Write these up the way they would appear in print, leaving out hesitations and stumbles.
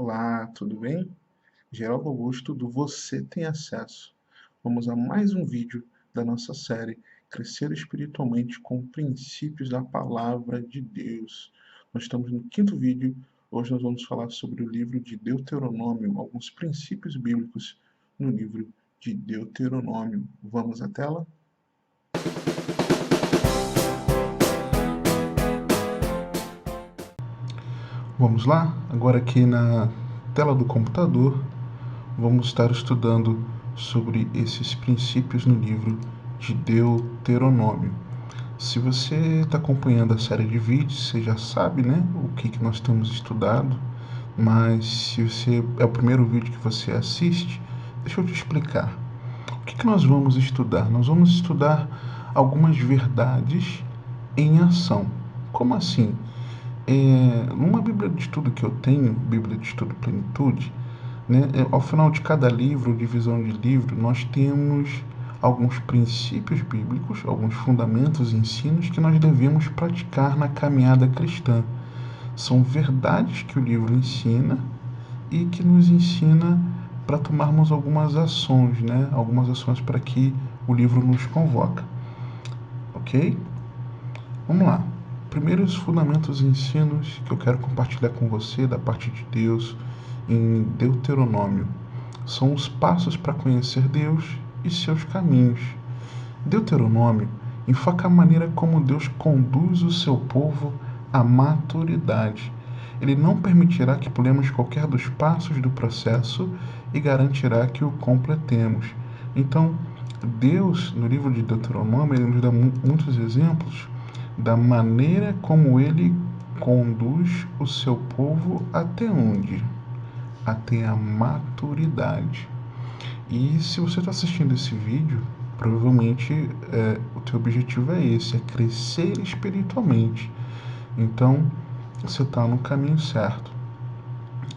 Olá, tudo bem? Geraldo Augusto do Você Tem Acesso. Vamos a mais um vídeo da nossa série Crescer Espiritualmente com Princípios da Palavra de Deus. Nós estamos no quinto vídeo. Hoje nós vamos falar sobre o livro de Deuteronômio, alguns princípios bíblicos no livro de Deuteronômio. Vamos à tela? Vamos lá? Agora aqui na tela do computador, vamos estar estudando sobre esses princípios no livro de Deuteronômio. Se você está acompanhando a série de vídeos, você já sabe, né, o que nós temos estudado, mas se você é o primeiro vídeo que você assiste, deixa eu te explicar. O que nós vamos estudar? Nós vamos estudar algumas verdades em ação. Como assim? Numa Bíblia de Estudo que eu tenho, Bíblia de Estudo Plenitude, né, ao final de cada livro, divisão de livro, nós temos alguns princípios bíblicos, alguns fundamentos e ensinos que nós devemos praticar na caminhada cristã. São verdades que o livro ensina e que nos ensina para tomarmos algumas ações, né? Algumas ações para que o livro nos convoca. Ok? Vamos lá. Primeiro, os fundamentos e ensinos que eu quero compartilhar com você da parte de Deus em Deuteronômio. São os passos para conhecer Deus e seus caminhos. Deuteronômio enfoca a maneira como Deus conduz o seu povo à maturidade. Ele não permitirá que pulemos qualquer dos passos do processo e garantirá que o completemos. Então, Deus, no livro de Deuteronômio, ele nos dá muitos exemplos da maneira como ele conduz o seu povo até onde? Até a maturidade. E se você está assistindo esse vídeo, provavelmente o teu objetivo é esse, é crescer espiritualmente. Então, você está no caminho certo.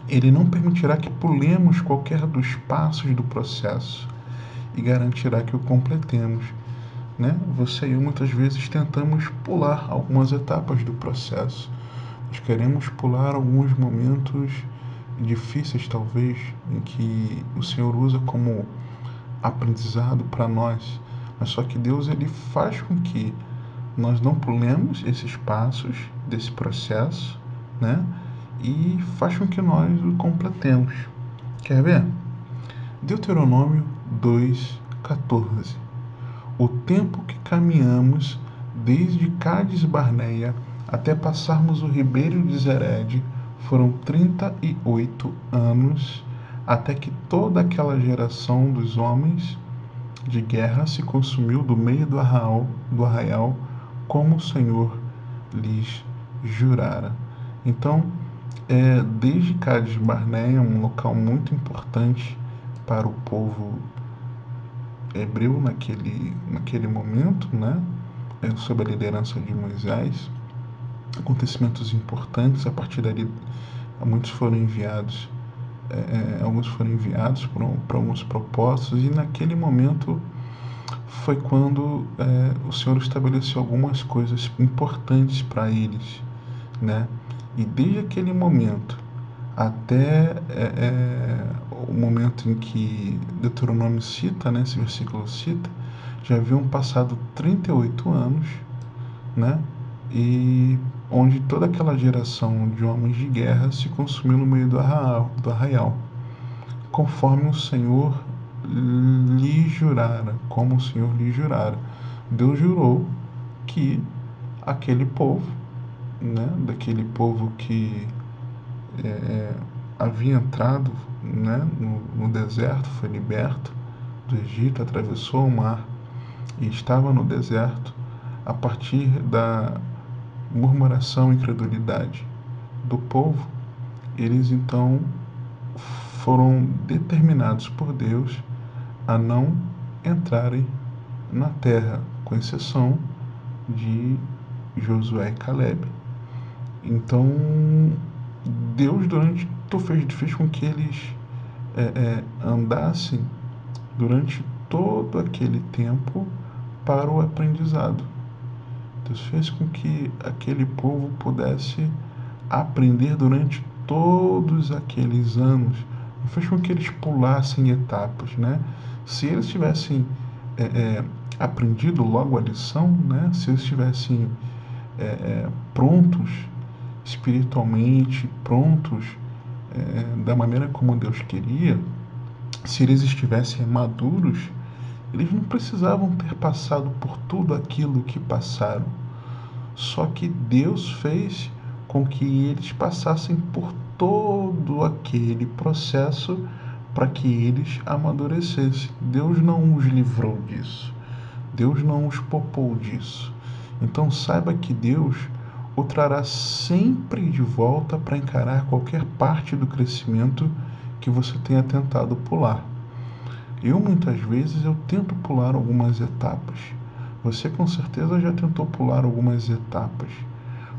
Ele não permitirá que pulemos qualquer dos passos do processo e garantirá que o completemos. Né? Você e eu muitas vezes tentamos pular algumas etapas do processo. Nós queremos pular alguns momentos difíceis, talvez, em que o Senhor usa como aprendizado para nós. Mas só que Deus ele faz com que nós não pulemos esses passos desse processo, né? E faz com que nós o completemos. Quer ver? Deuteronômio 2:14. O tempo que caminhamos desde Cádiz Barneia até passarmos o ribeiro de Zered foram 38 anos, até que toda aquela geração dos homens de guerra se consumiu do meio do arraial, como o Senhor lhes jurara. Então, desde Cádiz Barneia, um local muito importante para o povo hebreu naquele momento, né? Sob a liderança de Moisés, acontecimentos importantes. A partir dali, muitos foram enviados, alguns foram enviados para alguns propósitos, e naquele momento foi quando o Senhor estabeleceu algumas coisas importantes para eles, né? E desde aquele momento até o momento em que Deuteronômio cita, né, esse versículo cita, já haviam passado 38 anos, né, e onde toda aquela geração de homens de guerra se consumiu no meio do arraial, conforme o Senhor lhe jurara, como o Senhor lhe jurara. Deus jurou que aquele povo, né, daquele povo que havia entrado, né, no deserto, foi liberto do Egito, atravessou o mar e estava no deserto a partir da murmuração e incredulidade do povo. Eles então foram determinados por Deus a não entrarem na terra, com exceção de Josué e Caleb. Então, Deus fez com que eles andassem durante todo aquele tempo para o aprendizado. Deus fez com que aquele povo pudesse aprender durante todos aqueles anos, fez com que eles pulassem etapas, né? Se eles tivessem aprendido logo a lição, né? Se eles estivessem prontos espiritualmente, prontos da maneira como Deus queria, se eles estivessem maduros, eles não precisavam ter passado por tudo aquilo que passaram. Só que Deus fez com que eles passassem por todo aquele processo para que eles amadurecessem. Deus não os livrou disso. Deus não os poupou disso. Então saiba que Deus o trará sempre de volta para encarar qualquer parte do crescimento que você tenha tentado pular. Eu muitas vezes eu tento pular algumas etapas. Você com certeza já tentou pular algumas etapas.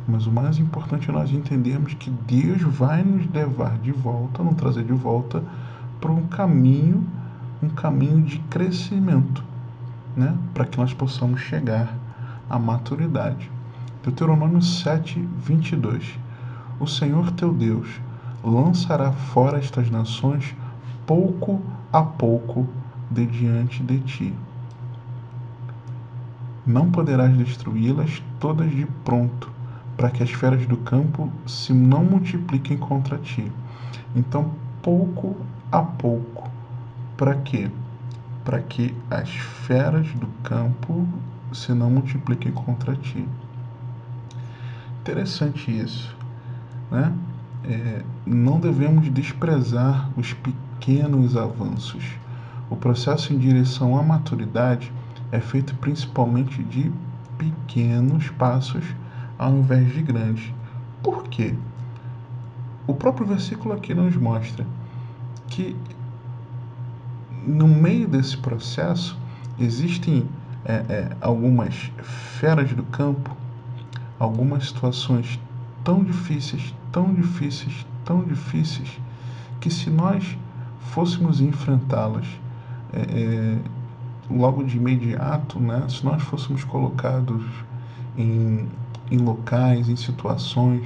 Mas o mais importante é nós entendermos que Deus vai nos levar de volta, nos trazer de volta para um caminho de crescimento, né? Para que nós possamos chegar à maturidade. Deuteronômio 7:22. O Senhor teu Deus lançará fora estas nações pouco a pouco de diante de ti. Não poderás destruí-las todas de pronto, para que as feras do campo se não multipliquem contra ti. Então, pouco a pouco. Para quê? Para que as feras do campo se não multipliquem contra ti. Interessante isso, né? Não devemos desprezar os pequenos avanços. O processo em direção à maturidade é feito principalmente de pequenos passos ao invés de grandes. Por quê? O próprio versículo aqui nos mostra que no meio desse processo existem algumas feras do campo, algumas situações tão difíceis, que se nós fôssemos enfrentá-las logo de imediato, né? Se nós fôssemos colocados em locais, em situações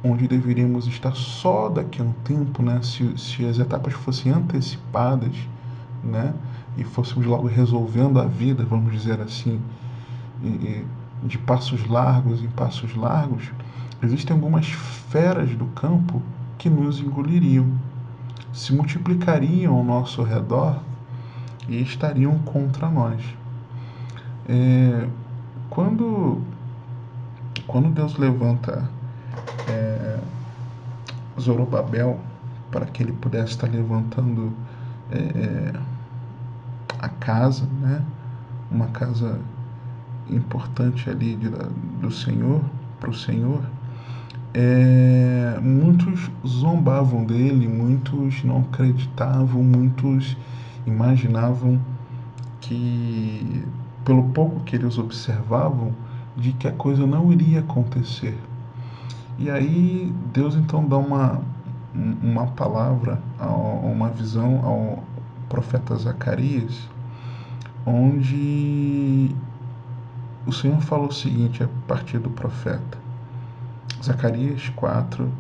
onde deveríamos estar só daqui a um tempo, né? Se as etapas fossem antecipadas, né? E fôssemos logo resolvendo a vida, vamos dizer assim, de passos largos em passos largos, existem algumas feras do campo que nos engoliriam, se multiplicariam ao nosso redor e estariam contra nós. Quando Deus levanta Zorobabel para que ele pudesse estar levantando a casa, né? Uma casa importante ali do Senhor, para o Senhor, muitos zombavam dele, muitos não acreditavam, muitos imaginavam que, pelo pouco que eles observavam, de que a coisa não iria acontecer. E aí Deus então dá uma palavra, uma visão ao profeta Zacarias, onde o Senhor fala o seguinte a partir do profeta. Zacarias 4,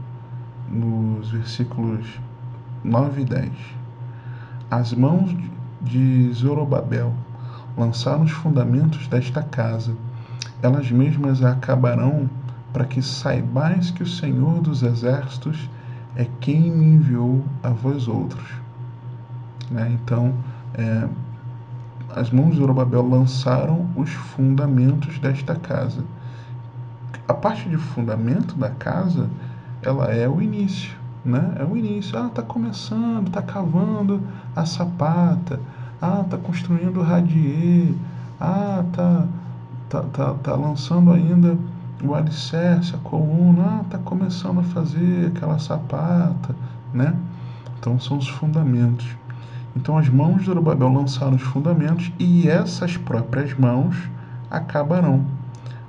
nos versículos 9 e 10. As mãos de Zorobabel lançaram os fundamentos desta casa. Elas mesmas a acabarão, para que saibais que o Senhor dos Exércitos é quem me enviou a vós outros. Então, as mãos de Zorobabel lançaram os fundamentos desta casa. A parte de fundamento da casa, ela é o início, né? É o início. Tá começando, tá cavando a sapata, tá construindo o radier, tá lançando ainda o alicerce, a coluna, tá começando a fazer aquela sapata, né? Então são os fundamentos. Então as mãos de Zorobabel lançaram os fundamentos e essas próprias mãos acabarão.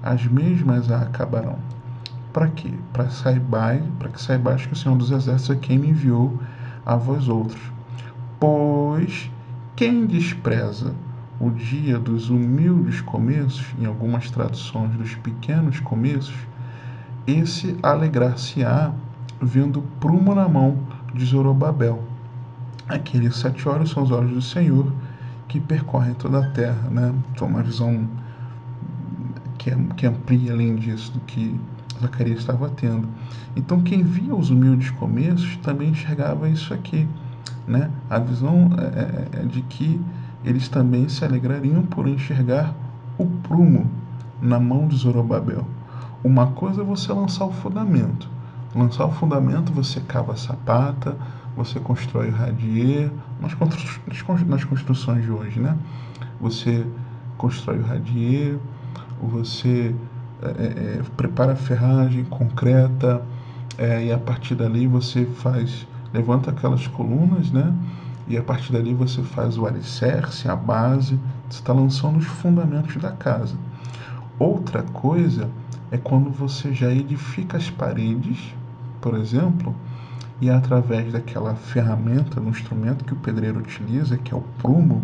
As mesmas a acabarão. Para quê? Para que saibais que o Senhor dos Exércitos é quem me enviou a vós outros. Pois quem despreza o dia dos humildes começos, em algumas traduções dos pequenos começos, esse alegrar-se-á vendo o prumo na mão de Zorobabel. Aqueles 7 olhos são os olhos do Senhor que percorrem toda a terra, né? Então, uma visão que amplia além disso do que Zacarias estava tendo. Então, quem via os humildes começos também enxergava isso aqui, né? A visão é de que eles também se alegrariam por enxergar o prumo na mão de Zorobabel. Uma coisa é você lançar o fundamento. Lançar o fundamento, você cava a sapata, você constrói o radier, nas construções de hoje, né? Você constrói o radier, você prepara a ferragem concreta, e a partir dali você levanta aquelas colunas, né? E a partir dali você faz o alicerce, a base, você está lançando os fundamentos da casa. Outra coisa é quando você já edifica as paredes, por exemplo, e através daquela ferramenta, do instrumento que o pedreiro utiliza, que é o prumo,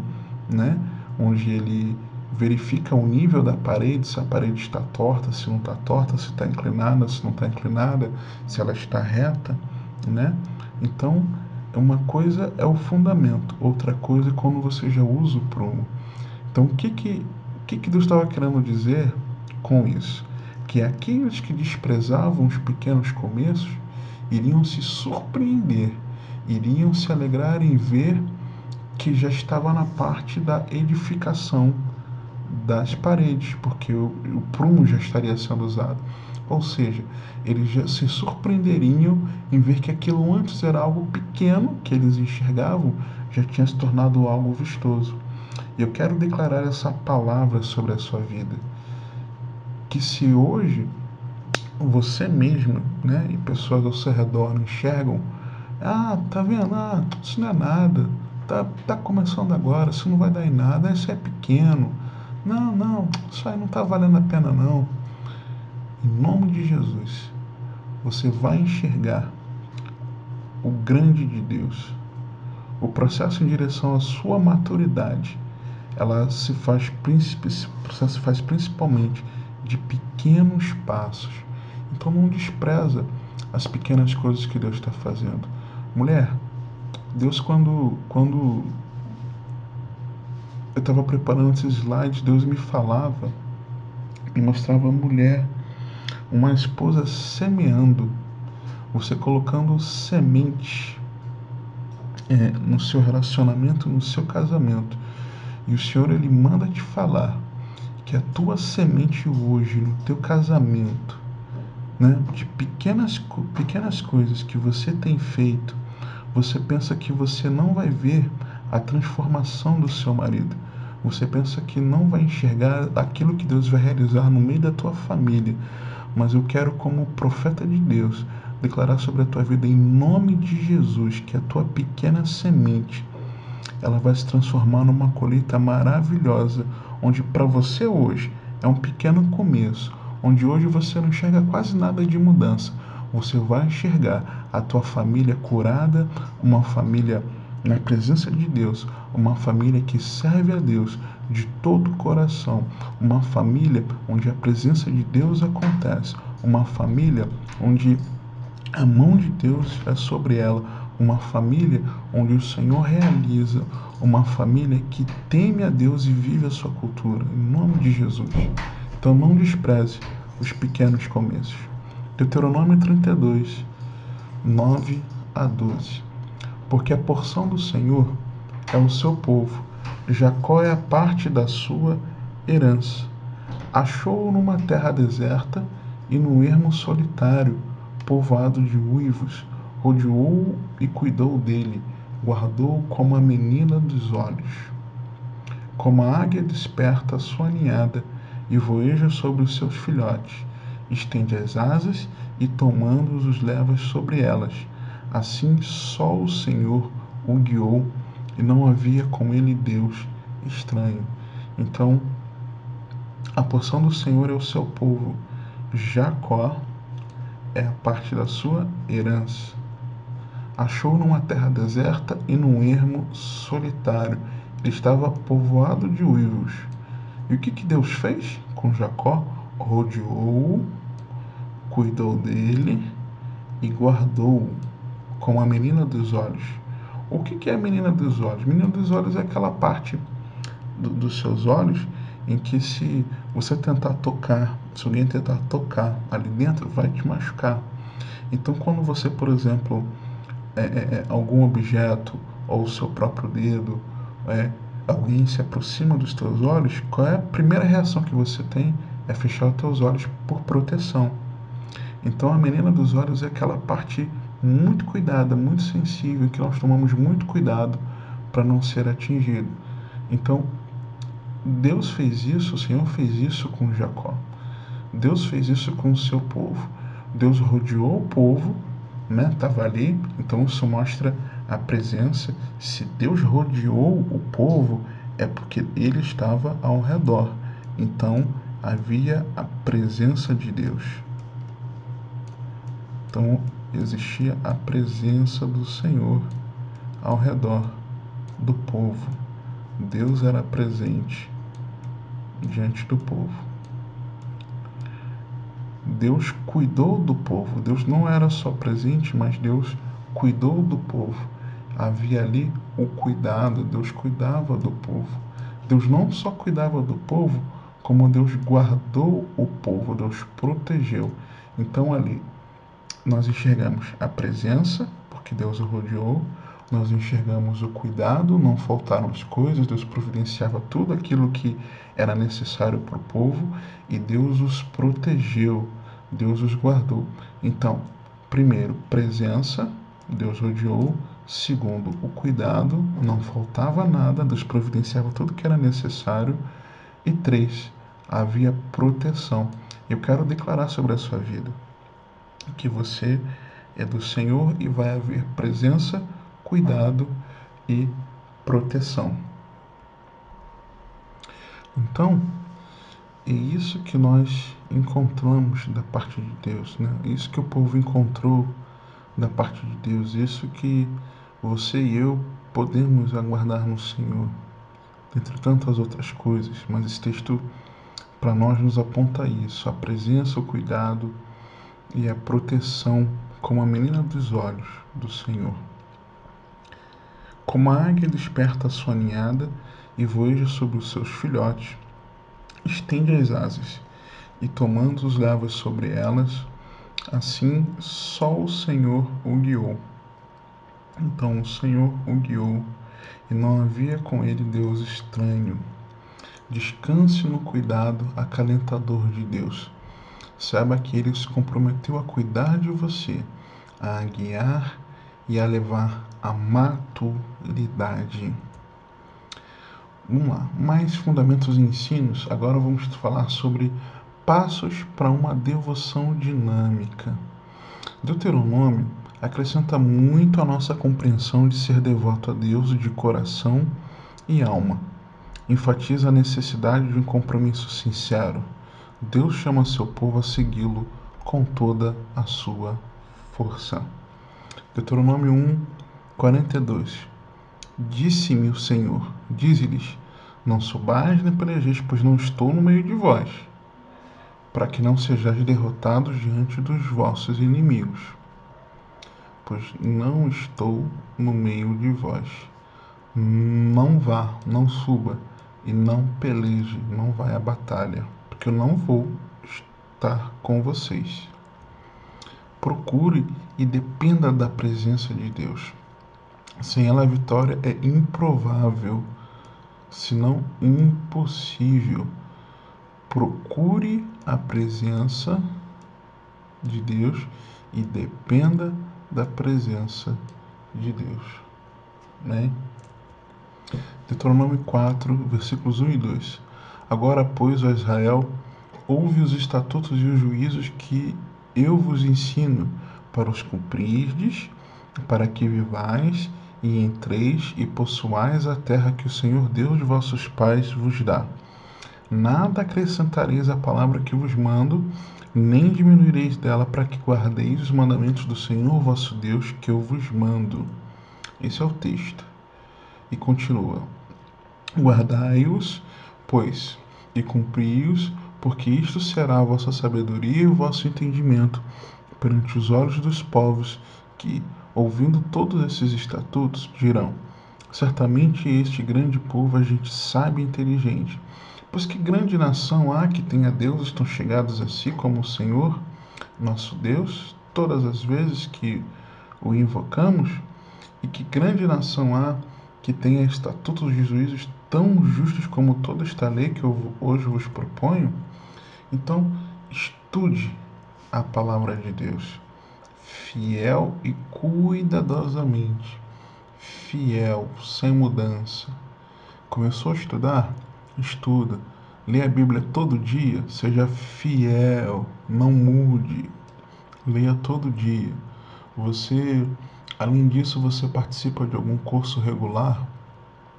né? Onde ele verifica o nível da parede, se a parede está torta, se não está torta, se está inclinada, se não está inclinada, se ela está reta, né? Então, uma coisa é o fundamento, outra coisa é quando você já usa o prumo. Então, o que Deus estava querendo dizer com isso? Que aqueles que desprezavam os pequenos começos iriam se surpreender, iriam se alegrar em ver que já estava na parte da edificação das paredes, porque o prumo já estaria sendo usado. Ou seja, eles já se surpreenderiam em ver que aquilo antes era algo pequeno que eles enxergavam, já tinha se tornado algo vistoso. E eu quero declarar essa palavra sobre a sua vida. Que se hoje você mesmo, né, e pessoas ao seu redor enxergam, tá vendo? Isso não é nada. Tá começando agora, isso não vai dar em nada, isso é pequeno. Não, isso aí não tá valendo a pena não. Em nome de Jesus, você vai enxergar o grande de Deus. O processo em direção à sua maturidade, esse processo se faz principalmente de pequenos passos. Então não despreza as pequenas coisas que Deus está fazendo. Mulher, Deus quando eu estava preparando esses slides, Deus me falava, me mostrava a mulher, uma esposa semeando, você colocando semente no seu relacionamento, no seu casamento. E o Senhor, Ele manda te falar que a tua semente hoje, no teu casamento, né, de pequenas coisas que você tem feito, você pensa que você não vai ver a transformação do seu marido. Você pensa que não vai enxergar aquilo que Deus vai realizar no meio da tua família. Mas eu quero, como profeta de Deus, declarar sobre a tua vida em nome de Jesus que a tua pequena semente, ela vai se transformar numa colheita maravilhosa, onde para você hoje é um pequeno começo, onde hoje você não enxerga quase nada de mudança. Você vai enxergar a tua família curada, uma família na presença de Deus, uma família que serve a Deus de todo o coração, uma família onde a presença de Deus acontece, uma família onde a mão de Deus é sobre ela, uma família onde o Senhor realiza, uma família que teme a Deus e vive a sua cultura, em nome de Jesus. Então não despreze os pequenos começos. Deuteronômio 32, 9 a 12. Porque a porção do Senhor é o seu povo, Jacó é a parte da sua herança. Achou-o numa terra deserta e no ermo solitário, povoado de uivos, rodeou-o e cuidou dele, guardou-o como a menina dos olhos. Como a águia desperta a sua ninhada e voeja sobre os seus filhotes, estende as asas e tomando-os os leva sobre elas. Assim só o Senhor o guiou e não havia com ele Deus estranho. Então, a porção do Senhor é o seu povo. Jacó é a parte da sua herança. Achou numa terra deserta e num ermo solitário. Ele estava povoado de uivos. E o que Deus fez com Jacó? Rodeou-o, cuidou dele e guardou como a menina dos olhos. O que é a menina dos olhos? Menina dos olhos é aquela parte dos seus olhos em que se você tentar tocar, se alguém tentar tocar ali dentro, vai te machucar. Então, quando você, por exemplo, algum objeto ou o seu próprio dedo, alguém se aproxima dos teus olhos, qual é a primeira reação que você tem? É fechar os teus olhos por proteção. Então, a menina dos olhos é aquela parte muito cuidada, muito sensível, que nós tomamos muito cuidado para não ser atingido. Então, Deus fez isso, o Senhor fez isso com Jacó. Deus fez isso com o seu povo. Deus rodeou o povo, né? Estava ali, então isso mostra a presença. Se Deus rodeou o povo, é porque ele estava ao redor. Então havia a presença de Deus. Então existia a presença do Senhor ao redor do povo. Deus era presente diante do povo. Deus cuidou do povo. Deus não era só presente, mas Deus cuidou do povo. Havia ali o cuidado, Deus cuidava do povo. Deus não só cuidava do povo, como Deus guardou o povo, Deus protegeu. Então ali nós enxergamos a presença, porque Deus o rodeou, nós enxergamos o cuidado, não faltaram as coisas, Deus providenciava tudo aquilo que era necessário para o povo e Deus os protegeu, Deus os guardou. Então, primeiro, presença, Deus rodeou. Segundo, o cuidado, não faltava nada, Deus providenciava tudo que era necessário. E três, havia proteção. Eu quero declarar sobre a sua vida que você é do Senhor e vai haver presença, cuidado e proteção. Então, é isso que nós encontramos da parte de Deus, né? Isso que o povo encontrou da parte de Deus, isso que você e eu podemos aguardar no Senhor, dentre tantas outras coisas, mas esse texto para nós nos aponta isso, a presença, o cuidado e a proteção como a menina dos olhos do Senhor. Como a águia desperta a sua ninhada e voeja sobre os seus filhotes, estende as asas e tomando-os leva sobre elas, assim só o Senhor o guiou. Então o Senhor o guiou e não havia com ele Deus estranho. Descanse no cuidado acalentador de Deus. Saiba que ele se comprometeu a cuidar de você, a guiar e a levar à maturidade. Vamos lá, mais fundamentos e ensinos. Agora vamos falar sobre passos para uma devoção dinâmica. Deuteronômio acrescenta muito à nossa compreensão de ser devoto a Deus de coração e alma. Enfatiza a necessidade de um compromisso sincero. Deus chama seu povo a segui-lo com toda a sua força. Deuteronômio 1, 42. Disse-me o Senhor, dize-lhes, não subais nem pelejeis, pois não estou no meio de vós, para que não sejais derrotados diante dos vossos inimigos. Pois não estou no meio de vós. Não vá, não suba e não peleje, não vai à batalha, porque eu não vou estar com vocês. Procure e dependa da presença de Deus. Sem ela a vitória é improvável, se não impossível. Procure a presença de Deus e dependa da presença de Deus, né? Deuteronômio 4, versículos 1 e 2. Agora, pois, ó Israel, ouve os estatutos e os juízos que eu vos ensino, para os cumprirdes, para que vivais e entreis e possuais a terra que o Senhor Deus de vossos pais vos dá. Nada acrescentareis à palavra que vos mando, nem diminuireis dela, para que guardeis os mandamentos do Senhor vosso Deus que eu vos mando. Esse é o texto. E continua. Guardai-os, pois, e cumpri-os, porque isto será a vossa sabedoria e o vosso entendimento, perante os olhos dos povos que, ouvindo todos esses estatutos, dirão: certamente este grande povo é gente sábia e inteligente. Pois que grande nação há que tenha deuses tão chegados a si como o Senhor, nosso Deus, todas as vezes que o invocamos? E que grande nação há que tenha estatutos e juízos tão justos como toda esta lei que eu hoje vos proponho? Então, estude a palavra de Deus, fiel e cuidadosamente, fiel, sem mudança. Começou a estudar? Estuda. Lê a Bíblia todo dia, seja fiel, não mude. Leia todo dia. Você, além disso, você participa de algum curso regular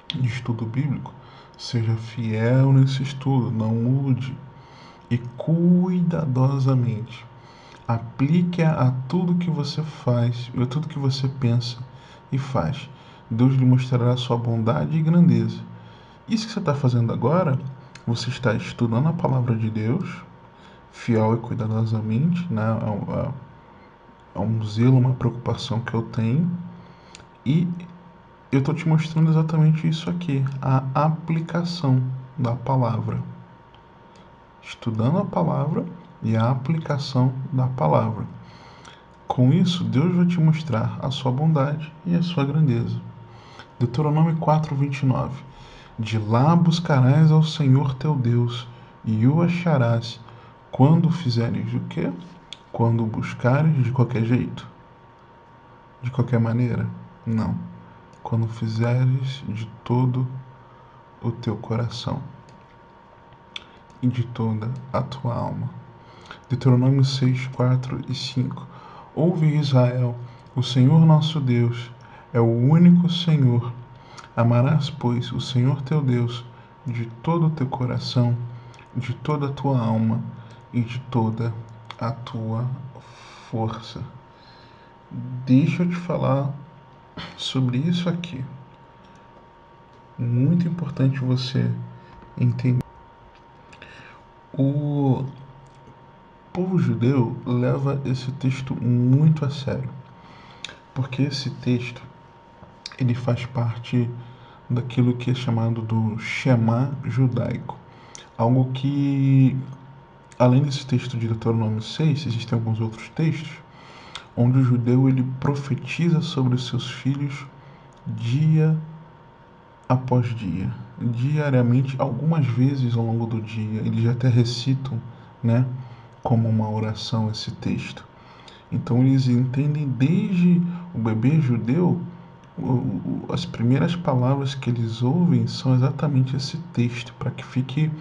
de estudo bíblico? Seja fiel nesse estudo, não mude. E cuidadosamente aplique-a a tudo que você faz, a tudo que você pensa e faz. Deus lhe mostrará a sua bondade e grandeza. Isso que você está fazendo agora, você está estudando a palavra de Deus, fiel e cuidadosamente, né? É um zelo, uma preocupação que eu tenho. E eu estou te mostrando exatamente isso aqui, a aplicação da palavra. Estudando a palavra e a aplicação da palavra. Com isso, Deus vai te mostrar a sua bondade e a sua grandeza. Deuteronômio 4:29. De lá buscarás ao Senhor teu Deus e o acharás quando fizeres o quê? Quando o buscares de qualquer jeito. De qualquer maneira? Não. Quando fizeres de todo o teu coração e de toda a tua alma. Deuteronômio 6, 4 e 5. Ouve, Israel, o Senhor nosso Deus é o único Senhor. Amarás, pois, o Senhor teu Deus de todo o teu coração, de toda a tua alma e de toda a tua força. Deixa eu te falar sobre isso aqui. Muito importante você entender. O povo judeu leva esse texto muito a sério, porque esse texto ele faz parte daquilo que é chamado do Shema judaico, algo que, além desse texto de Deuteronômio 6, existem alguns outros textos onde o judeu ele profetiza sobre os seus filhos dia após dia, diariamente, algumas vezes ao longo do dia. Eles até recitam, né, como uma oração esse texto. Então eles entendem desde o bebê judeu, as primeiras palavras que eles ouvem são exatamente esse texto, para que fique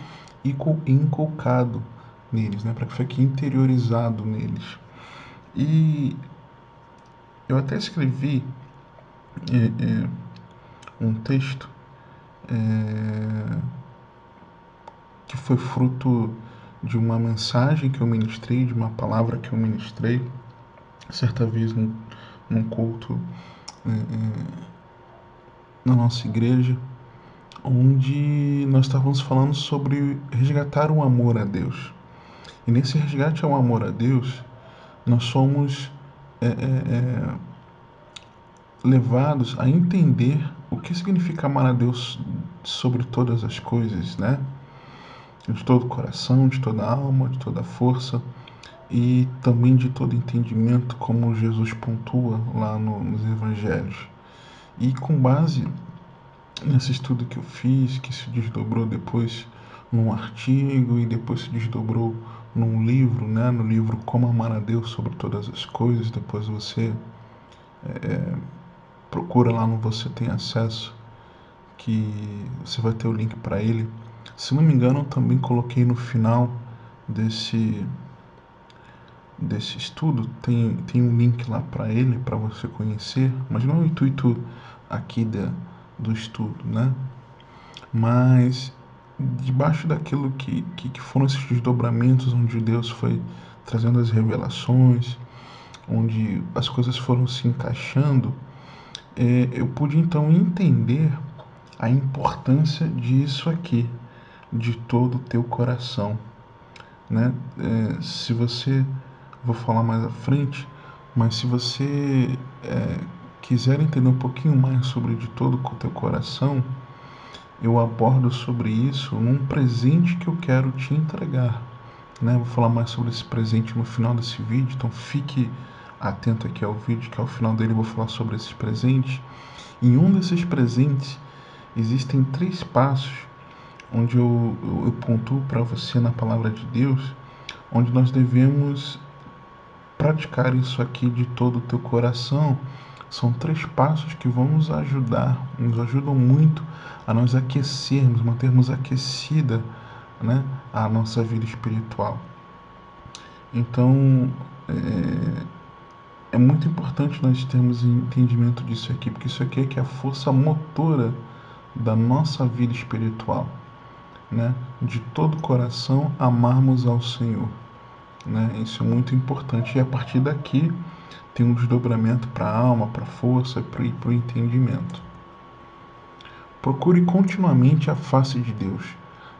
inculcado neles, né, para que fique interiorizado neles. E eu até escrevi um texto que foi fruto de uma mensagem que eu ministrei, de uma palavra que eu ministrei, certa vez num culto na nossa igreja, onde nós estávamos falando sobre resgatar o amor a Deus. E nesse resgate ao amor a Deus, nós somos levados a entender o que significa amar a Deus sobre todas as coisas, né? De todo o coração, de toda a alma, de toda a força e também de todo entendimento, como Jesus pontua lá nos Evangelhos. E com base nesse estudo que eu fiz, que se desdobrou depois num artigo e depois se desdobrou num livro, né? No livro Como Amar a Deus sobre Todas as Coisas. Depois você procura lá no Você Tem Acesso, que você vai ter o link para ele. Se não me engano, eu também coloquei no final desse estudo, tem um link lá para ele, para você conhecer, mas não é o intuito aqui do estudo, né? Mas debaixo daquilo que foram esses desdobramentos, onde Deus foi trazendo as revelações, onde as coisas foram se encaixando, eu pude então entender a importância disso aqui, de todo o teu coração, né? Se você vou falar mais à frente, mas se você quiser entender um pouquinho mais sobre de todo o teu coração, eu abordo sobre isso num presente que eu quero te entregar, né? Vou falar mais sobre esse presente no final desse vídeo, então fique atento aqui ao vídeo, que ao final dele eu vou falar sobre esses presentes. Em um desses presentes existem 3 passos onde eu pontuo para você na palavra de Deus, onde nós devemos praticar isso aqui de todo o teu coração. São 3 passos que vão nos ajudam muito a nós aquecermos, mantermos aquecida, né, a nossa vida espiritual. Então, é muito importante nós termos entendimento disso aqui, porque isso aqui é que é a força motora da nossa vida espiritual, né? De todo o coração amarmos ao Senhor, né? Isso é muito importante, e a partir daqui tem um desdobramento para a alma, para a força e para o entendimento. Procure continuamente a face de Deus.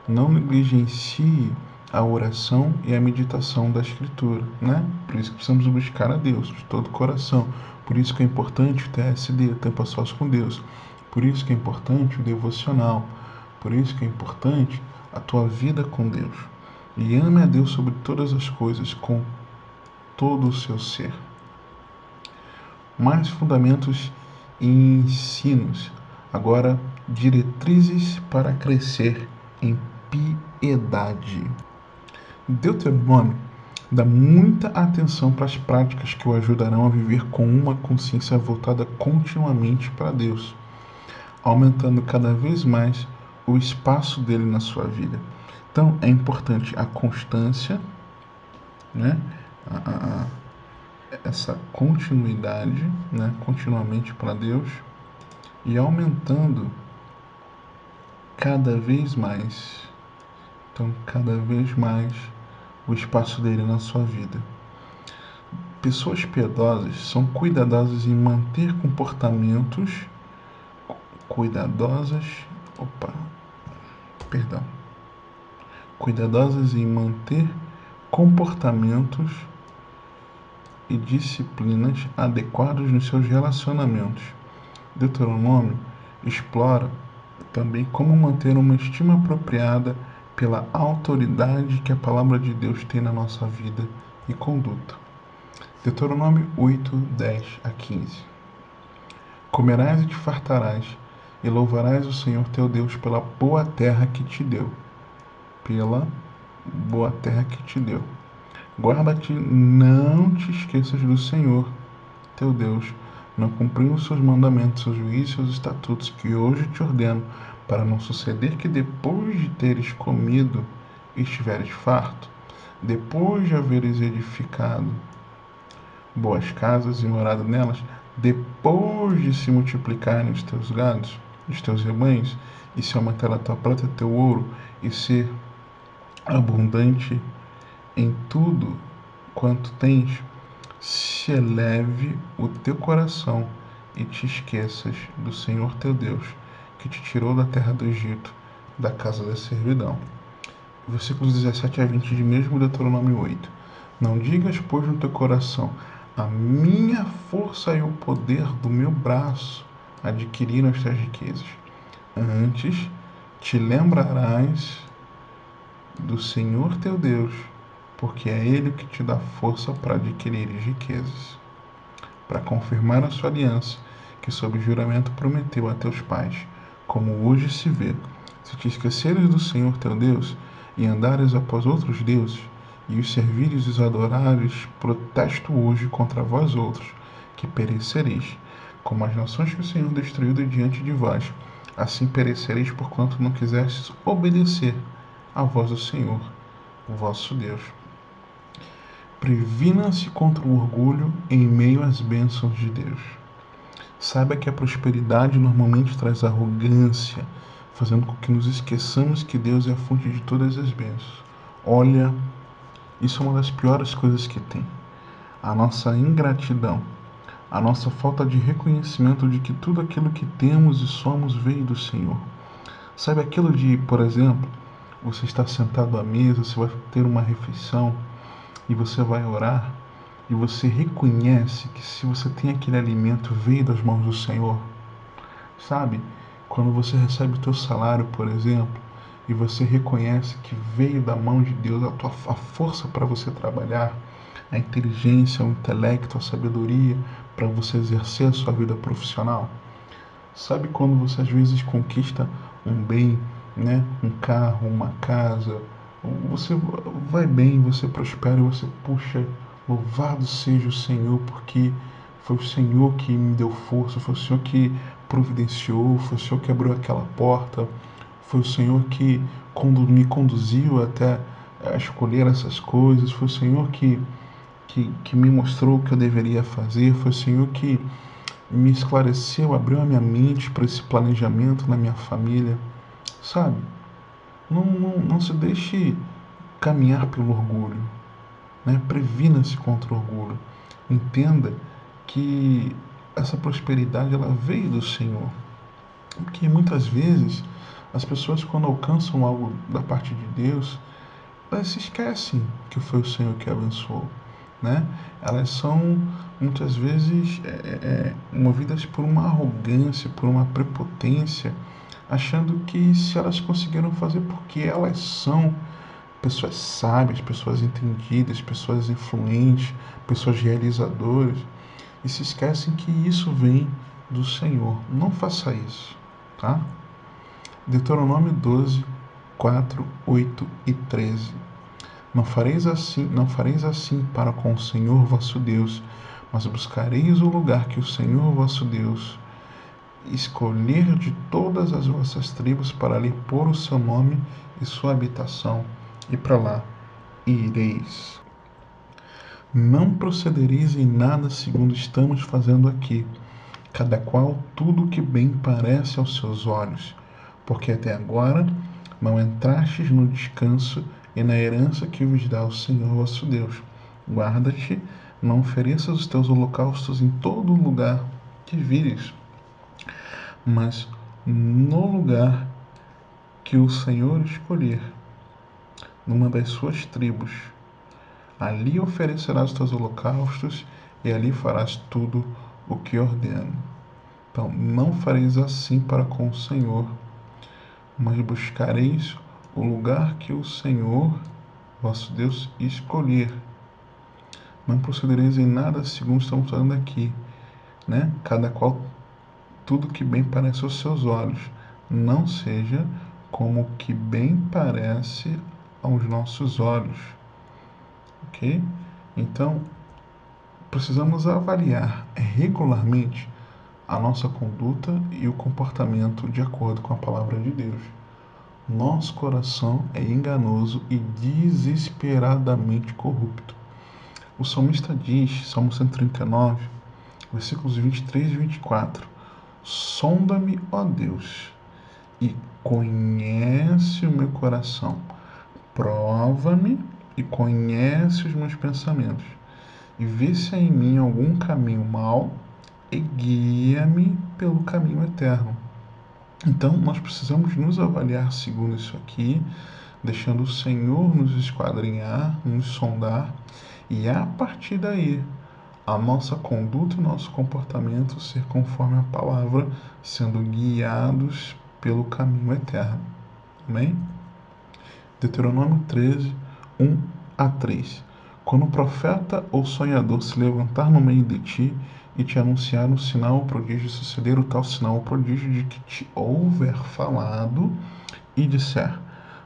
Não negligencie a oração e a meditação da Escritura, né? Por isso que precisamos buscar a Deus de todo o coração. Por isso que é importante o TSD, o tempo a sós com Deus. Por isso que é importante o devocional. Por isso que é importante a tua vida com Deus. E ame a Deus sobre todas as coisas, com todo o seu ser. Mais fundamentos e ensinos. Agora, diretrizes para crescer em piedade. Deuteronômio dá muita atenção para as práticas que o ajudarão a viver com uma consciência voltada continuamente para Deus, aumentando cada vez mais o espaço dele na sua vida. Então, é importante a constância, né? Essa continuidade, né? Continuamente para Deus, e aumentando cada vez mais. Então, cada vez mais o espaço dele na sua vida. Pessoas piedosas são cuidadosas em manter comportamentos cuidadosas em manter comportamentos e disciplinas adequados nos seus relacionamentos. Deuteronômio explora também como manter uma estima apropriada pela autoridade que a palavra de Deus tem na nossa vida e conduta. Deuteronômio 8, 10 a 15. Comerás e te fartarás, e louvarás o Senhor teu Deus pela boa terra que te deu. Pela boa terra que te deu. Guarda-te, não te esqueças do Senhor teu Deus, não cumprindo os seus mandamentos, seus juízos e seus estatutos que hoje te ordeno, para não suceder que depois de teres comido estiveres farto, depois de haveres edificado boas casas e morado nelas, depois de se multiplicarem os teus gados, os teus rebanhos, e se aumentar a tua prata e teu ouro, e ser abundante em tudo quanto tens, se eleve o teu coração e te esqueças do Senhor teu Deus, que te tirou da terra do Egito, da casa da servidão. Versículos 17 a 20 de mesmo Deuteronômio 8. Não digas, pois, no teu coração: a minha força e o poder do meu braço adquiriram estas riquezas. Antes, te lembrarás do Senhor teu Deus, porque é Ele que te dá força para adquirir riquezas, para confirmar a sua aliança, que sob juramento prometeu a teus pais, como hoje se vê. Se te esqueceres do Senhor teu Deus, e andares após outros deuses, e os servires e os adorares, protesto hoje contra vós outros, que perecereis, como as nações que o Senhor destruiu de diante de vós. Assim perecereis, porquanto não quisestes obedecer à voz do Senhor, o vosso Deus. Previna-se contra o orgulho em meio às bênçãos de Deus. Saiba que a prosperidade normalmente traz arrogância, fazendo com que nos esqueçamos que Deus é a fonte de todas as bênçãos. Olha, isso é uma das piores coisas que tem. A nossa ingratidão, a nossa falta de reconhecimento de que tudo aquilo que temos e somos veio do Senhor. Sabe aquilo de, por exemplo, você está sentado à mesa, você vai ter uma refeição e você vai orar, e você reconhece que se você tem aquele alimento veio das mãos do Senhor, sabe? Quando você recebe o teu salário, por exemplo, e você reconhece que veio da mão de Deus a força para você trabalhar, a inteligência, o intelecto, a sabedoria para você exercer a sua vida profissional. Sabe quando você às vezes conquista um bem, né? Um carro, uma casa, você vai bem, você prospera e você, puxa, louvado seja o Senhor, porque foi o Senhor que me deu força, foi o Senhor que providenciou, foi o Senhor que abriu aquela porta, foi o Senhor que me conduziu até a escolher essas coisas, foi o Senhor que me mostrou o que eu deveria fazer, foi o Senhor que me esclareceu, abriu a minha mente para esse planejamento na minha família, sabe? Não se deixe caminhar pelo orgulho, né? Previna-se contra o orgulho. Entenda que essa prosperidade ela veio do Senhor. Porque muitas vezes as pessoas quando alcançam algo da parte de Deus, elas se esquecem que foi o Senhor que abençoou, né? Elas são muitas vezes movidas por uma arrogância, por uma prepotência, achando que se elas conseguiram fazer porque elas são pessoas sábias, pessoas entendidas, pessoas influentes, pessoas realizadoras, e se esquecem que isso vem do Senhor. Não faça isso, tá? Deuteronômio 12, 4, 8 e 13. Não fareis assim para com o Senhor vosso Deus, mas buscareis o lugar que o Senhor vosso Deus escolher de todas as vossas tribos para lhe pôr o seu nome e sua habitação, e para lá ireis. Não procedereis em nada segundo estamos fazendo aqui, cada qual tudo o que bem parece aos seus olhos, porque até agora não entrastes no descanso e na herança que vos dá o Senhor vosso Deus. Guarda-te, não ofereças os teus holocaustos em todo lugar que vires, mas no lugar que o Senhor escolher, numa das suas tribos. Ali oferecerás os teus holocaustos e ali farás tudo o que ordeno. Então, não fareis assim para com o Senhor, mas buscareis o lugar que o Senhor, vosso Deus, escolher. Não procedereis em nada segundo estamos falando aqui, né? Cada qual tudo que bem parece aos seus olhos, não seja como o que bem parece aos nossos olhos, ok? Então, precisamos avaliar regularmente a nossa conduta e o comportamento de acordo com a palavra de Deus. Nosso coração é enganoso e desesperadamente corrupto. O salmista diz, Salmo 139, versículos 23 e 24: Sonda-me, ó Deus, e conhece o meu coração. Prova-me e conhece os meus pensamentos. E vê se há em mim algum caminho mau e guia-me pelo caminho eterno. Então, nós precisamos nos avaliar segundo isso aqui, deixando o Senhor nos esquadrinhar, nos sondar, e a partir daí, a nossa conduta e o nosso comportamento ser conforme a palavra, sendo guiados pelo caminho eterno. Amém? Deuteronômio 13, 1 a 3. Quando o profeta ou sonhador se levantar no meio de ti e te anunciar um sinal ou prodígio, suceder o tal sinal ou prodígio de que te houver falado, e disser: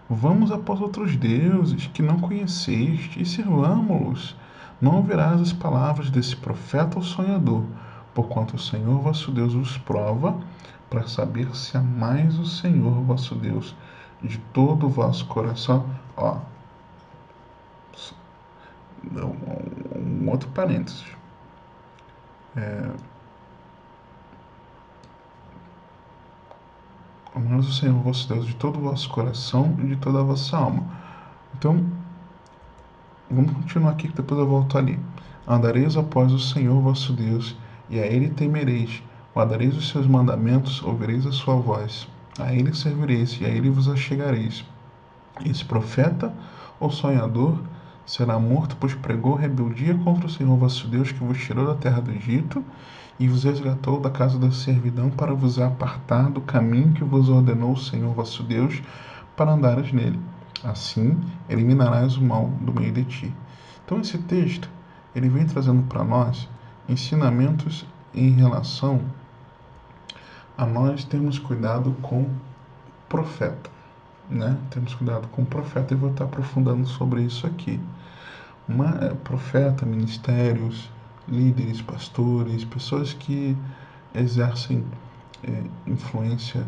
Vamos após outros deuses que não conheceste e servamo-los, não ouvirás as palavras desse profeta ou sonhador, porquanto o Senhor vosso Deus vos prova, para saber se amais o Senhor vosso Deus de todo o vosso coração. Ó, um outro parênteses. Amais o Senhor vosso Deus de todo o vosso coração e de toda a vossa alma. Então, vamos continuar aqui que depois eu volto ali. Andareis após o Senhor vosso Deus, e a Ele temereis, guardareis os seus mandamentos, ouvireis a sua voz. A Ele servireis, e a Ele vos achegareis. Esse profeta ou sonhador será morto, pois pregou rebeldia contra o Senhor vosso Deus, que vos tirou da terra do Egito e vos resgatou da casa da servidão, para vos apartar do caminho que vos ordenou o Senhor vosso Deus, para andares nele. Assim eliminarás o mal do meio de ti. Então esse texto, ele vem trazendo para nós ensinamentos em relação a nós termos cuidado com o profeta, né? Temos cuidado com o profeta, e vou estar aprofundando sobre isso aqui. Profeta, ministérios, líderes, pastores, pessoas que exercem influência,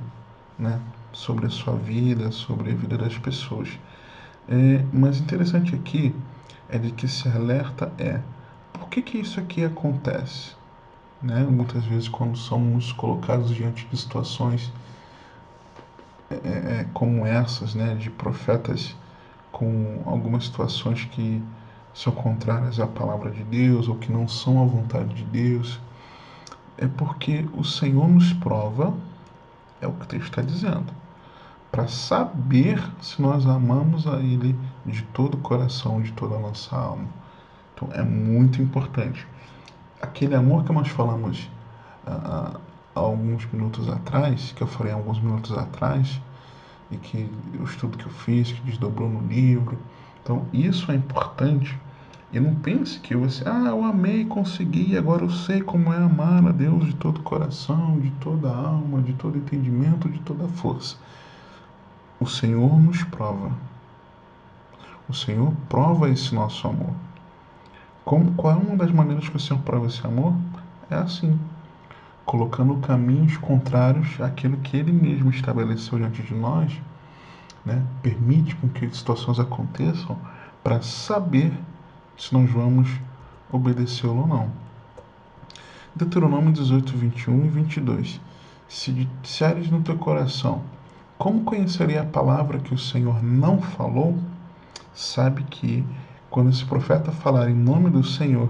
né, sobre a sua vida, sobre a vida das pessoas. Mas interessante aqui é de que esse alerta por que isso aqui acontece? Né? Muitas vezes quando somos colocados diante de situações como essas, né, de profetas com algumas situações que são contrárias à palavra de Deus ou que não são à vontade de Deus, é porque o Senhor nos prova, é o que o texto está dizendo, para saber se nós amamos a Ele de todo o coração, de toda a nossa alma. Então é muito importante. Aquele amor que nós falamos há alguns minutos atrás, que eu falei há alguns minutos atrás, e que o estudo que eu fiz, que desdobrou no livro. Então isso é importante. E não pense que você, eu amei, consegui, agora eu sei como é amar a Deus de todo o coração, de toda a alma, de todo entendimento, de toda a força. O Senhor nos prova. O Senhor prova esse nosso amor. Qual é uma das maneiras que o Senhor prova esse amor? É assim, colocando caminhos contrários àquilo que Ele mesmo estabeleceu diante de nós, né? Permite com que situações aconteçam para saber se nós vamos obedecê-lo ou não. Deuteronômio 18, 21 e 22. Se disseres no teu coração, como conhecerei a palavra que o Senhor não falou? Sabe que, quando esse profeta falar em nome do Senhor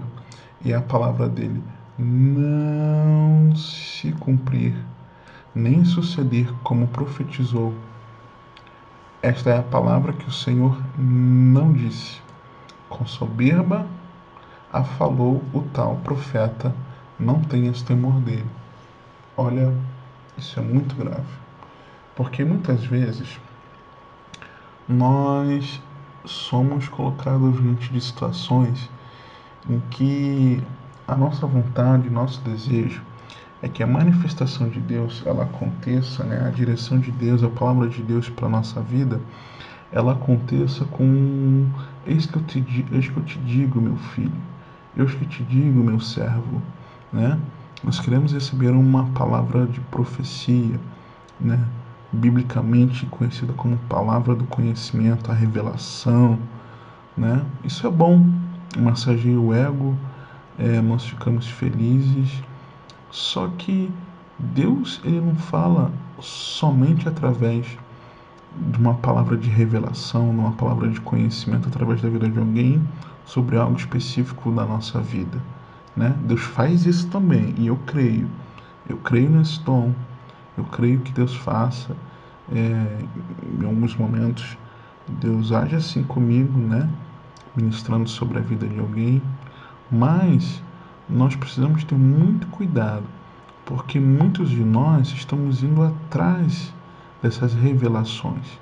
e a palavra dele não se cumprir, nem suceder como profetizou, esta é a palavra que o Senhor não disse. Com soberba a falou o tal profeta, não tenhas temor dele. Olha, isso é muito grave, porque muitas vezes nós somos colocados diante de situações em que a nossa vontade, nosso desejo é que a manifestação de Deus ela aconteça, né? A direção de Deus, a palavra de Deus para a nossa vida, ela aconteça com eis que eu te digo, meu filho, eis que eu te digo, meu servo, né? Nós queremos receber uma palavra de profecia, né? Biblicamente conhecida como palavra do conhecimento, a revelação, né? Isso é bom, massageia o ego, nós ficamos felizes. Só que Deus ele não fala somente através de uma palavra de revelação, de uma palavra de conhecimento através da vida de alguém sobre algo específico da nossa vida, né? Deus faz isso também e eu creio nesse dom, eu creio que Deus faça. Em alguns momentos Deus age assim comigo, né? Ministrando sobre a vida de alguém, mas nós precisamos ter muito cuidado, porque muitos de nós estamos indo atrás dessas revelações.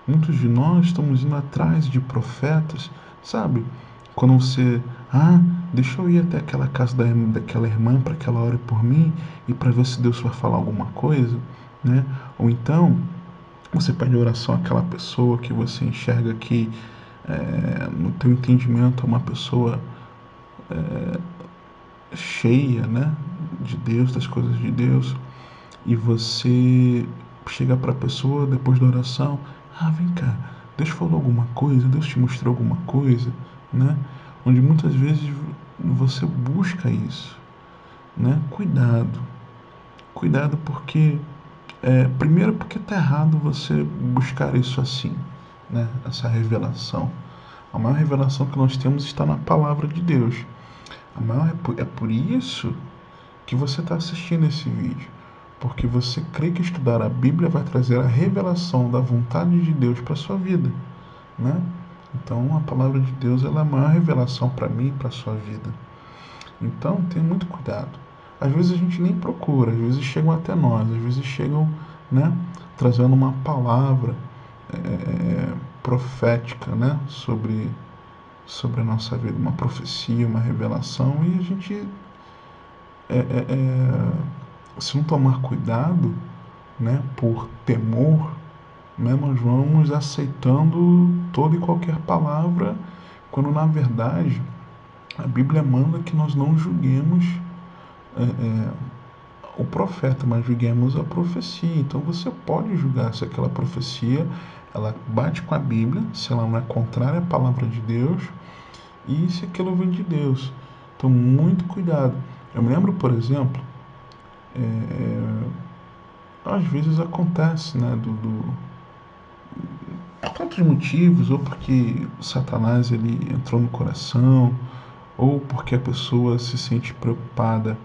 Muitos de nós estamos indo atrás de profetas, sabe? Quando você, deixa eu ir até aquela casa daquela irmã para que ela ore por mim e para ver se Deus vai falar alguma coisa, né? Ou então, você pede oração àquela pessoa que você enxerga que, no teu entendimento, é uma pessoa cheia, né, de Deus, das coisas de Deus, e você chega para a pessoa depois da oração, vem cá, Deus falou alguma coisa, Deus te mostrou alguma coisa, né? Onde muitas vezes você busca isso, né? Cuidado porque primeiro porque está errado você buscar isso assim, né? Essa revelação. A maior revelação que nós temos está na palavra de Deus. É por isso que você está assistindo esse vídeo, porque você crê que estudar a Bíblia vai trazer a revelação da vontade de Deus para a sua vida, né? Então, a palavra de Deus ela é a maior revelação para mim e para a sua vida. Então, tenha muito cuidado. Às vezes a gente nem procura, às vezes chegam até nós, às vezes chegam, né, trazendo uma palavra profética, né, sobre a nossa vida, uma profecia, uma revelação, e a gente, se não tomar cuidado, né, por temor, né, nós vamos aceitando toda e qualquer palavra, quando na verdade a Bíblia manda que nós não julguemos o profeta, mas julguemos a profecia. Então você pode julgar se aquela profecia ela bate com a Bíblia, se ela não é contrária à palavra de Deus e se aquilo vem de Deus. Então muito cuidado. Eu me lembro, por exemplo, às vezes acontece, né, por tantos motivos, ou porque Satanás ele entrou no coração, ou porque a pessoa se sente preocupada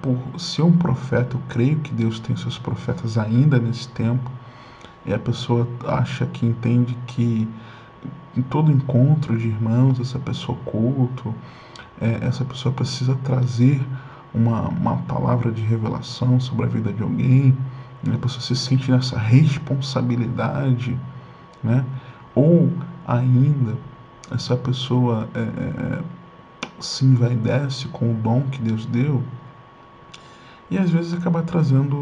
por ser um profeta. Eu creio que Deus tem seus profetas ainda nesse tempo, e a pessoa acha que entende que em todo encontro de irmãos, essa pessoa culto, essa pessoa precisa trazer uma palavra de revelação sobre a vida de alguém, né? A pessoa se sente nessa responsabilidade, né? Ou ainda essa pessoa se envaidece com o dom que Deus deu e às vezes acaba trazendo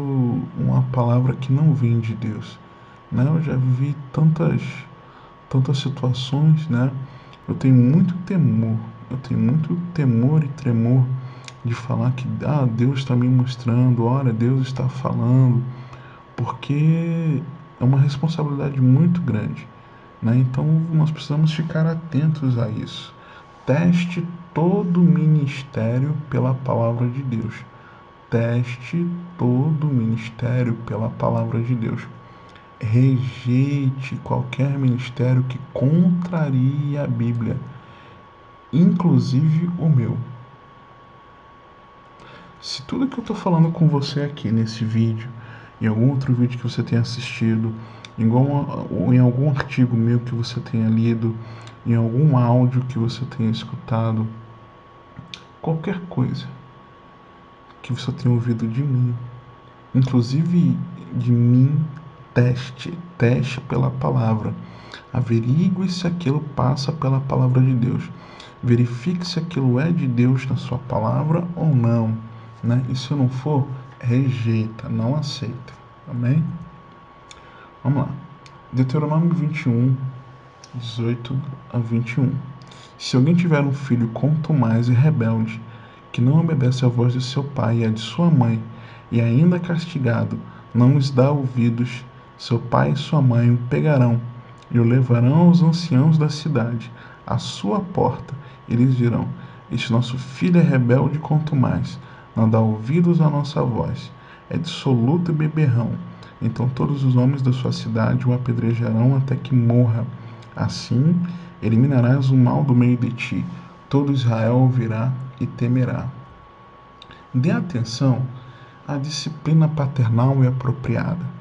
uma palavra que não vem de Deus, né? Eu já vi tantas situações, né? Eu tenho muito temor e tremor de falar que Deus está me mostrando, olha, Deus está falando, porque é uma responsabilidade muito grande, né? Então nós precisamos ficar atentos a isso. Teste todo ministério pela palavra de Deus. Teste todo ministério pela palavra de Deus. Rejeite qualquer ministério que contrarie a Bíblia, inclusive o meu. Se tudo que eu estou falando com você aqui nesse vídeo, em algum outro vídeo que você tenha assistido, ou em algum artigo meu que você tenha lido, em algum áudio que você tenha escutado, qualquer coisa que você tenha ouvido de mim, inclusive de mim, teste pela palavra. Averigue se aquilo passa pela palavra de Deus. Verifique se aquilo é de Deus na sua palavra ou não, né? E se não for, rejeita, não aceita. Amém? Vamos lá. Deuteronômio 21, 18 a 21. Se alguém tiver um filho contumaz e rebelde, que não obedece à voz de seu pai e à de sua mãe, e ainda castigado, não lhes dá ouvidos, seu pai e sua mãe o pegarão e o levarão aos anciãos da cidade, à sua porta, e lhes dirão: este nosso filho é rebelde quanto mais, não dá ouvidos à nossa voz, é dissoluto e beberrão. Então todos os homens da sua cidade o apedrejarão até que morra. Assim eliminarás o mal do meio de ti, todo Israel ouvirá e temerá. Dê atenção à disciplina paternal e apropriada.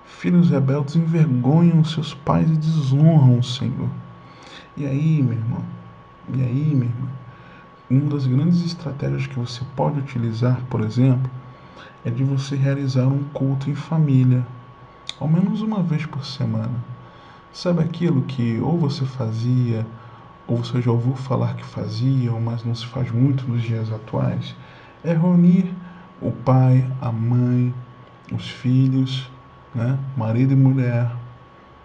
Filhos rebeldes envergonham seus pais e desonram o Senhor. E aí, meu irmão? E aí, minha irmã? Uma das grandes estratégias que você pode utilizar, por exemplo, é de você realizar um culto em família, ao menos uma vez por semana. Sabe aquilo que ou você fazia, ou você já ouviu falar que fazia, mas não se faz muito nos dias atuais? É reunir o pai, a mãe, os filhos, né? Marido e mulher,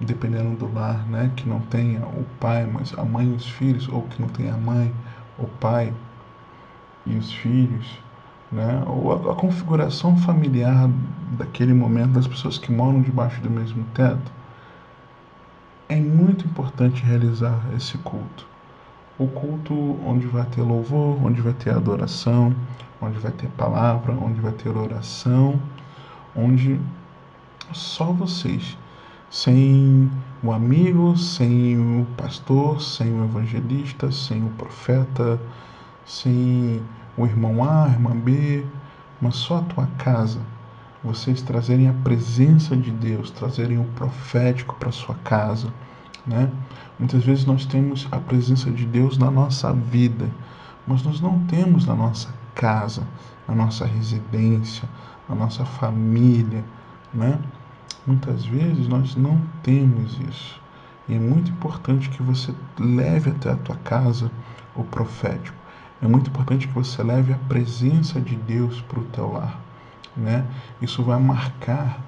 dependendo do lar, né? Que não tenha o pai, mas a mãe e os filhos, ou que não tenha a mãe, o pai e os filhos, né? Ou a configuração familiar daquele momento das pessoas que moram debaixo do mesmo teto. É muito importante realizar esse culto. O culto onde vai ter louvor, onde vai ter adoração, onde vai ter palavra, onde vai ter oração, onde só vocês, sem o amigo, sem o pastor, sem o evangelista, sem o profeta, sem o irmão A, a irmã B, mas só a tua casa, vocês trazerem a presença de Deus, trazerem o profético para sua casa, né? Muitas vezes nós temos a presença de Deus na nossa vida, mas nós não temos na nossa casa, na nossa residência, na nossa família, né? Muitas vezes nós não temos isso. E é muito importante que você leve até a tua casa o profético. É muito importante que você leve a presença de Deus para o teu lar, né? Isso vai marcar,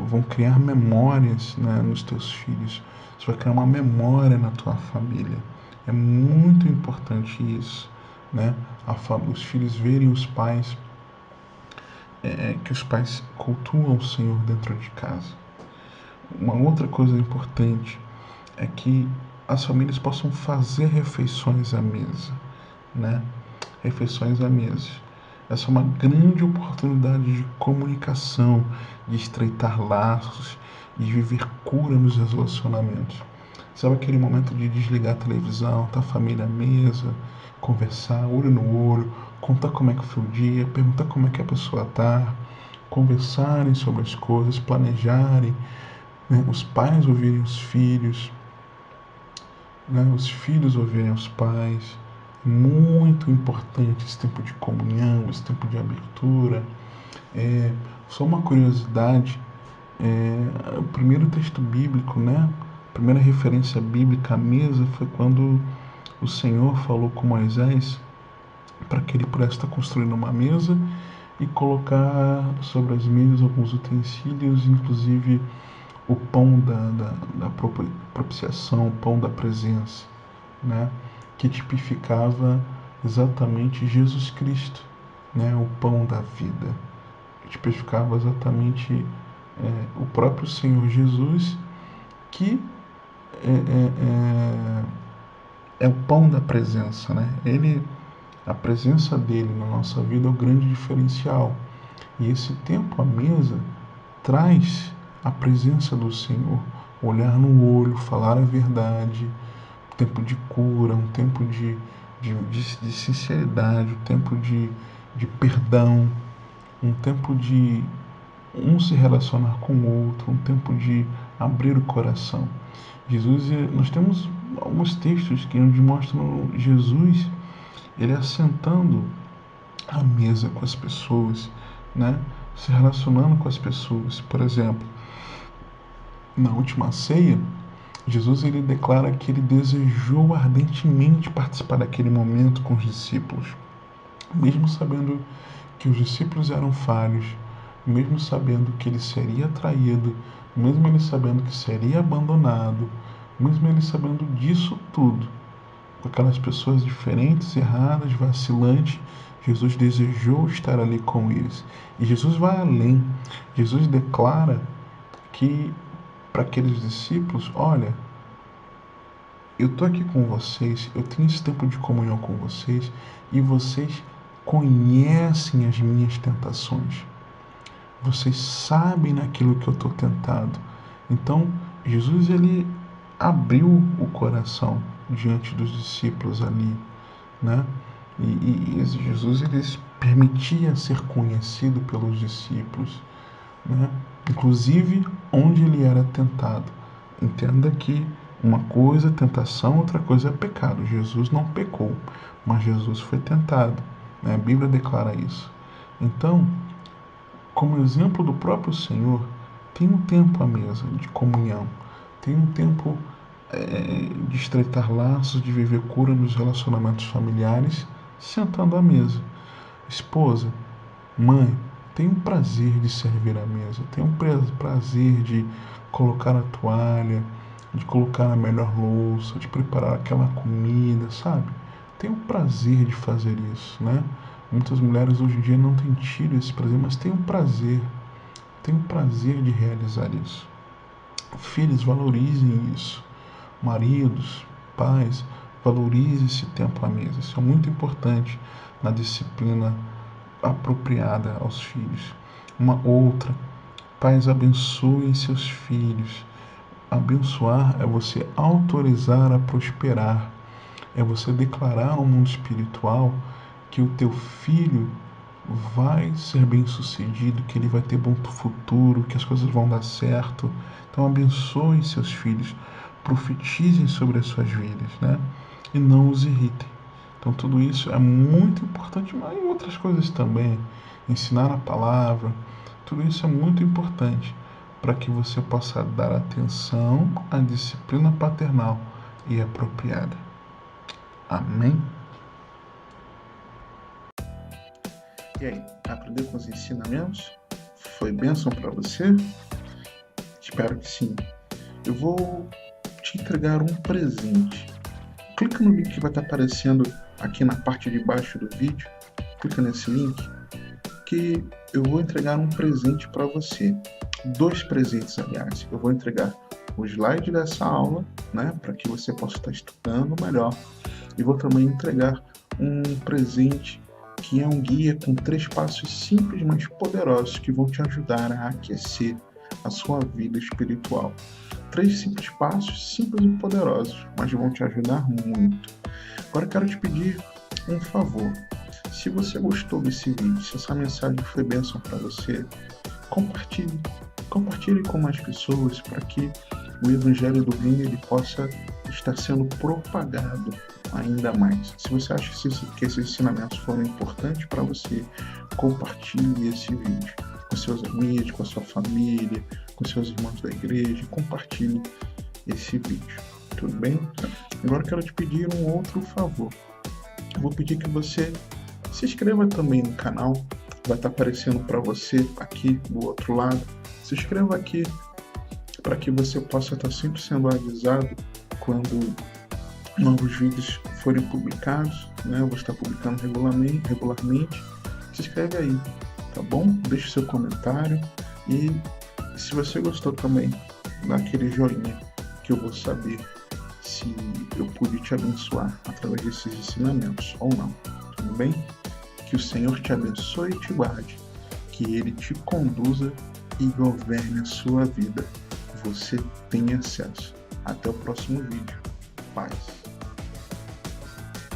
vão criar memórias, né, nos teus filhos. Isso vai criar uma memória na tua família. É muito importante isso, né? Os filhos verem os pais, que os pais cultuam o Senhor dentro de casa. Uma outra coisa importante é que as famílias possam fazer refeições à mesa, né? Refeições à mesa. Essa é uma grande oportunidade de comunicação, de estreitar laços, de viver cura nos relacionamentos. Sabe aquele momento de desligar a televisão, tá a família à mesa, conversar, olho no olho, contar como é que foi o dia, perguntar como é que a pessoa tá, conversarem sobre as coisas, planejarem, né? Os pais ouvirem os filhos, né? Os filhos ouvirem os pais. Muito importante esse tempo de comunhão, esse tempo de abertura. Só uma curiosidade, o primeiro texto bíblico, né? A primeira referência bíblica à mesa foi quando o Senhor falou com Moisés para que ele pudesse estar construindo uma mesa e colocar sobre as mesas alguns utensílios, inclusive o pão da propiciação, o pão da presença, né? Que tipificava exatamente Jesus Cristo, né? O pão da vida. Que tipificava exatamente o próprio Senhor Jesus, que é, é, é o pão da presença, né? A presença dele na nossa vida é o grande diferencial. E esse tempo à mesa traz a presença do Senhor, olhar no olho, falar a verdade, um tempo de cura, um tempo de sinceridade, um tempo de perdão, um tempo de um se relacionar com o outro, um tempo de abrir o coração. Nós temos alguns textos que nos mostram Jesus, ele assentando à mesa com as pessoas, né? Se relacionando com as pessoas. Por exemplo, na última ceia, Jesus ele declara que ele desejou ardentemente participar daquele momento com os discípulos, mesmo sabendo que os discípulos eram falhos, mesmo sabendo que ele seria traído, mesmo ele sabendo que seria abandonado, mesmo ele sabendo disso tudo, com aquelas pessoas diferentes, erradas, vacilantes, Jesus desejou estar ali com eles. E Jesus vai além. Jesus declara que para aqueles discípulos, olha, eu estou aqui com vocês, eu tenho esse tempo de comunhão com vocês e vocês conhecem as minhas tentações. Vocês sabem naquilo que eu estou tentado. Então, Jesus ele abriu o coração diante dos discípulos ali, né? E Jesus ele permitia ser conhecido pelos discípulos, né? Inclusive onde ele era tentado. Entenda que uma coisa é tentação, outra coisa é pecado. Jesus não pecou, mas Jesus foi tentado, né? A Bíblia declara isso. Então, como exemplo do próprio Senhor, tem um tempo à mesa de comunhão, tem um tempo de estreitar laços, de viver cura nos relacionamentos familiares, sentando à mesa. Esposa, mãe, tem um prazer de servir à mesa, tem um prazer de colocar a toalha, de colocar a melhor louça, de preparar aquela comida, sabe? Tem um prazer de fazer isso, né? Muitas mulheres hoje em dia não têm tido esse prazer, mas tem um prazer de realizar isso. Filhos, valorizem isso. Maridos, pais, valorizem esse tempo à mesa. Isso é muito importante na disciplina apropriada aos filhos. Uma outra, pais abençoem seus filhos. Abençoar é você autorizar a prosperar, é você declarar ao mundo espiritual que o teu filho vai ser bem sucedido, que ele vai ter bom futuro, que as coisas vão dar certo. Então abençoe seus filhos. profetizem sobre as suas vidas, né? E não os irritem. Então tudo isso é muito importante, mas em outras coisas também, ensinar a palavra, tudo isso é muito importante para que você possa dar atenção à disciplina paternal e apropriada. Amém? E aí, aprendeu com os ensinamentos? Foi bênção para você? Espero que sim. Eu vou te entregar um presente. Clica no link que vai estar aparecendo aqui na parte de baixo do vídeo. Clica nesse link que eu vou entregar um presente para você. 2 presentes, aliás. Eu vou entregar o slide dessa aula, né, para que você possa estar estudando melhor. E vou também entregar um presente que é um guia com 3 passos simples, mas poderosos que vão te ajudar a aquecer a sua vida espiritual. 3 simples passos, simples e poderosos, mas vão te ajudar muito. Agora eu quero te pedir um favor. Se você gostou desse vídeo, se essa mensagem foi bênção para você, compartilhe. Compartilhe com mais pessoas para que o Evangelho do Reino ele possa estar sendo propagado ainda mais. Se você acha que esses ensinamentos foram importantes para você, compartilhe esse vídeo com seus amigos, com a sua família, com seus irmãos da igreja, compartilhe esse vídeo, tudo bem? Agora eu quero te pedir um outro favor. Eu vou pedir que você se inscreva também no canal, vai estar aparecendo para você aqui do outro lado. Se inscreva aqui para que você possa estar sempre sendo avisado quando novos vídeos forem publicados, né? Eu vou estar publicando regularmente. Se inscreve aí, tá bom? Deixe seu comentário e se você gostou também, dá aquele joinha que eu vou saber se eu pude te abençoar através desses ensinamentos ou não, tudo bem? Que o Senhor te abençoe e te guarde, que Ele te conduza e governe a sua vida. Você tem acesso. Até o próximo vídeo. Paz.